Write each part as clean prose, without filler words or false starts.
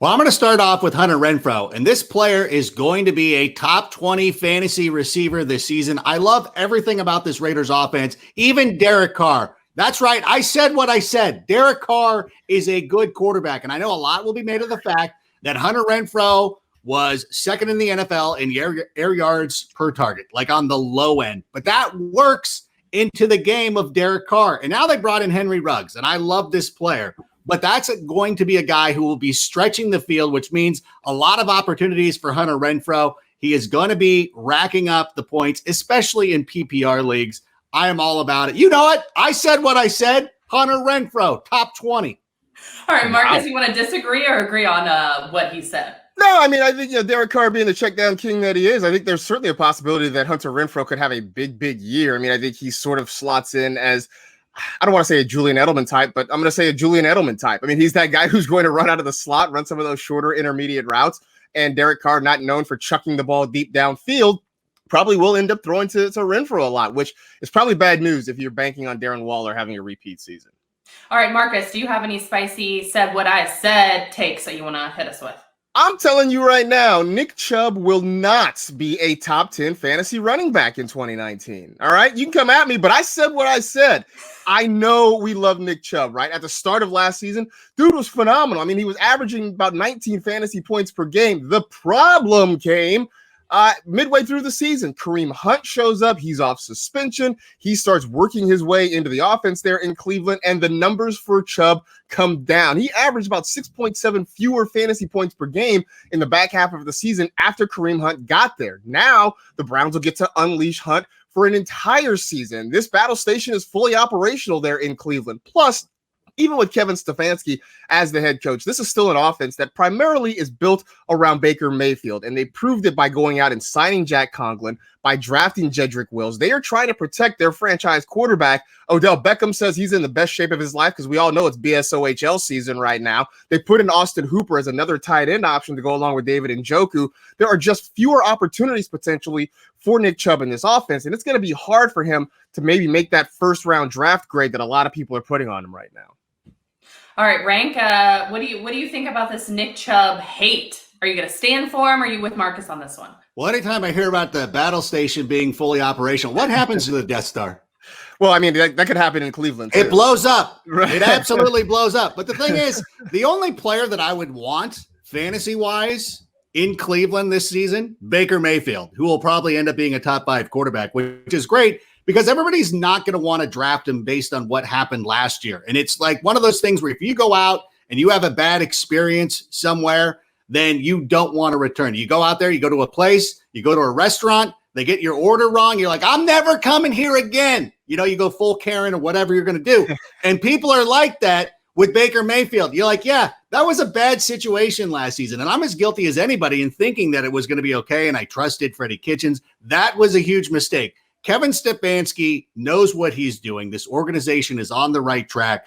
Well, I'm going to start off with Hunter Renfro, and this player is going to be a top 20 fantasy receiver this season. I love everything about this Raiders offense, even Derek Carr. That's right. I said what I said. Derek Carr is a good quarterback, and I know a lot will be made of the fact that Hunter Renfro was second in the NFL in air yards per target, like on the low end. But that works into the game of Derek Carr. And now they brought in Henry Ruggs, and I love this player. But that's going to be a guy who will be stretching the field, which means a lot of opportunities for Hunter Renfro. He is going to be racking up the points, especially in PPR leagues. I am all about it. You know what? I said what I said. Hunter Renfro, top 20. All right, Marcus, you want to disagree or agree on what he said? No, I mean, I think Derek Carr being the check down king that he is, I think there's certainly a possibility that Hunter Renfro could have a big year. I mean, I think he sort of slots in as, I don't want to say a Julian Edelman type, but I'm going to say a Julian Edelman type. I mean, he's that guy who's going to run out of the slot, run some of those shorter intermediate routes. And Derek Carr, not known for chucking the ball deep downfield, probably will end up throwing to Renfro a lot, which is probably bad news if you're banking on Darren Waller having a repeat season. All right, Marcus, do you have any spicy said what I said takes that you want to hit us with? I'm telling you right now, Nick Chubb will not be a top 10 fantasy running back in 2019. All right, you can come at me, but I said what I said. I know we love Nick Chubb, right? At the start of last season, dude was phenomenal. I mean, he was averaging about 19 fantasy points per game. The problem came midway through the season. Kareem Hunt shows up. He's off suspension. He starts working his way into the offense there in Cleveland, and the numbers for Chubb come down. He averaged about 6.7 fewer fantasy points per game in the back half of the season after Kareem Hunt got there. Now the Browns will get to unleash Hunt for an entire season. This battle station is fully operational there in Cleveland. Plus, even with Kevin Stefanski as the head coach, this is still an offense that primarily is built around Baker Mayfield, and they proved it by going out and signing Jack Conklin, by drafting Jedrick Wills. They are trying to protect their franchise quarterback. Odell Beckham says he's in the best shape of his life because we all know it's BSOHL season right now. They put in Austin Hooper as another tight end option to go along with David Njoku. There are just fewer opportunities potentially for Nick Chubb in this offense, and it's going to be hard for him to maybe make that first-round draft grade that a lot of people are putting on him right now. All right, Rank, what do you think about this Nick Chubb hate? Are you going to stand for him, or are you with Marcus on this one? Well, anytime I hear about the battle station being fully operational, what happens to the Death Star? Well, I mean, that could happen in Cleveland, too. It blows up. Right. It absolutely blows up. But the thing is, the only player that I would want fantasy-wise in Cleveland this season, Baker Mayfield, who will probably end up being a top 5 quarterback, which is great, because everybody's not going to want to draft him based on what happened last year. And it's like one of those things where if you go out and you have a bad experience somewhere, then you don't want to return. You go out there, you go to a place, you go to a restaurant, they get your order wrong. You're like, I'm never coming here again. You know, you go full Karen or whatever you're going to do. And people are like that with Baker Mayfield. You're like, yeah, that was a bad situation last season. And I'm as guilty as anybody in thinking that it was going to be okay. And I trusted Freddie Kitchens. That was a huge mistake. Kevin Stefanski knows what he's doing. This organization is on the right track.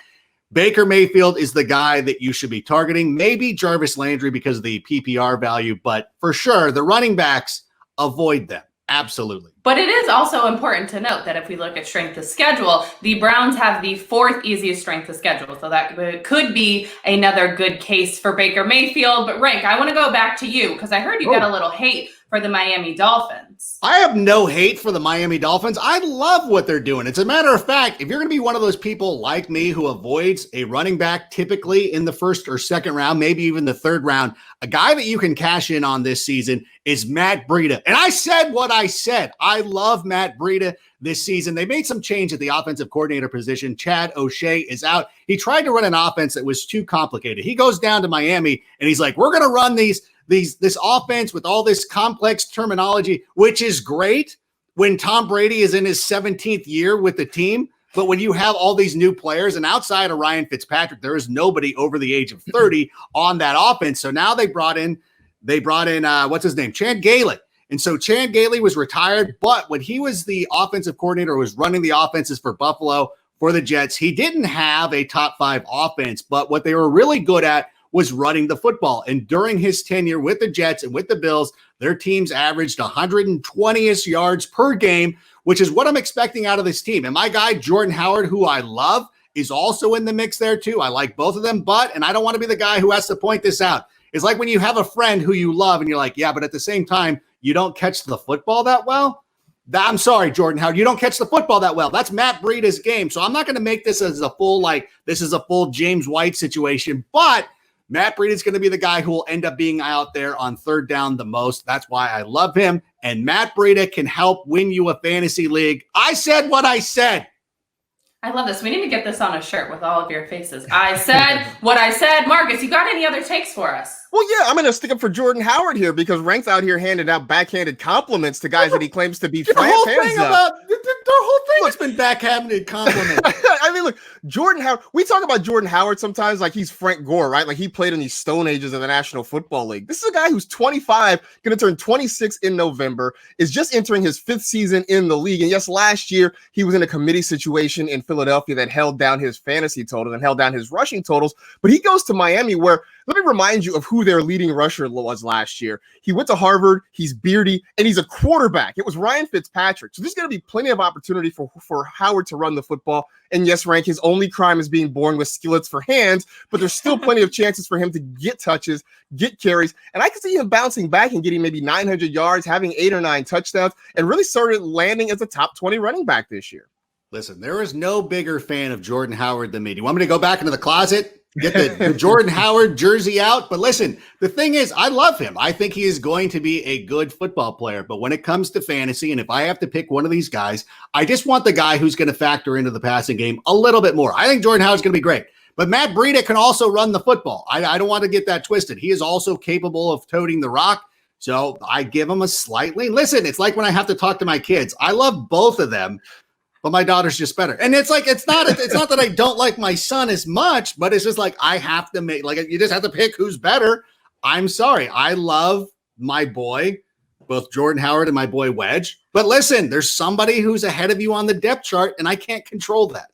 Baker Mayfield is the guy that you should be targeting. Maybe Jarvis Landry because of the PPR value, but for sure, the running backs, avoid them. Absolutely. But it is also important to note that if we look at strength of schedule, the Browns have the 4th easiest strength of schedule. So that could be another good case for Baker Mayfield. But Rank, I want to go back to you because I heard you got a little hate for the Miami Dolphins. I have no hate for the Miami Dolphins. I love what they're doing. It's a matter of fact, if you're going to be one of those people like me who avoids a running back typically in the 1st or 2nd round, maybe even the 3rd round, a guy that you can cash in on this season is Matt Breda. And I said what I said. I love Matt Breda this season. They made some change at the offensive coordinator position. Chad O'Shea is out. He tried to run an offense that was too complicated. He goes down to Miami and he's like, we're going to run this offense with all this complex terminology, which is great when Tom Brady is in his 17th year with the team. But when you have all these new players and outside of Ryan Fitzpatrick, there is nobody over the age of 30 on that offense. So now they brought in what's his name? Chan Gailey. And so Chan Gailey was retired, but when he was the offensive coordinator who was running the offenses for Buffalo, for the Jets, he didn't have a top 5 offense, but what they were really good at was running the football. And during his tenure with the Jets and with the Bills, their teams averaged 120-ish yards per game, which is what I'm expecting out of this team. And my guy, Jordan Howard, who I love, is also in the mix there too. I like both of them, and I don't want to be the guy who has to point this out. It's like when you have a friend who you love and you're like, yeah, but at the same time, you don't catch the football that well. I'm sorry, Jordan Howard, you don't catch the football that well. That's Matt Breda's game. So I'm not going to make this as a full, this is a full James White situation, but Matt Breda is going to be the guy who will end up being out there on third down the most. That's why I love him. And Matt Breda can help win you a fantasy league. I said what I said. I love this. We need to get this on a shirt with all of your faces. I said what I said. Marcus, you got any other takes for us? Well, yeah, I'm going to stick up for Jordan Howard here because Rank's out here handing out backhanded compliments to guys that he claims to be the whole thing has been backhanded compliments. I mean, look, Jordan Howard, we talk about Jordan Howard sometimes like he's Frank Gore, right? Like he played in these stone ages of the National Football League. This is a guy who's 25, going to turn 26 in November, is just entering his 5th season in the league. And yes, last year he was in a committee situation in Philadelphia that held down his fantasy totals and held down his rushing totals. But he goes to Miami where, let me remind you of who their leading rusher was last year. He went to Harvard, he's beardy, and he's a quarterback. It was Ryan Fitzpatrick. So there's going to be plenty of opportunity for Howard to run the football. And yes, Rank, his only crime is being born with skillets for hands, but there's still plenty of chances for him to get touches, get carries. And I can see him bouncing back and getting maybe 900 yards, having 8 or 9 touchdowns, and really started landing as a top 20 running back this year. Listen, there is no bigger fan of Jordan Howard than me. Do you want me to go back into the closet? Get the Jordan Howard jersey out. But listen, the thing is, I love him. I think he is going to be a good football player. But when it comes to fantasy, and if I have to pick one of these guys, I just want the guy who's going to factor into the passing game a little bit more. I think Jordan Howard's going to be great. But Matt Breida can also run the football. I don't want to get that twisted. He is also capable of toting the rock. So I give him a slightly. Listen, it's like when I have to talk to my kids. I love both of them. But my daughter's just better. And it's like, it's not that I don't like my son as much, but it's just like, I have to make, you just have to pick who's better. I'm sorry. I love my boy, both Jordan Howard and my boy Wedge. But listen, there's somebody who's ahead of you on the depth chart, and I can't control that.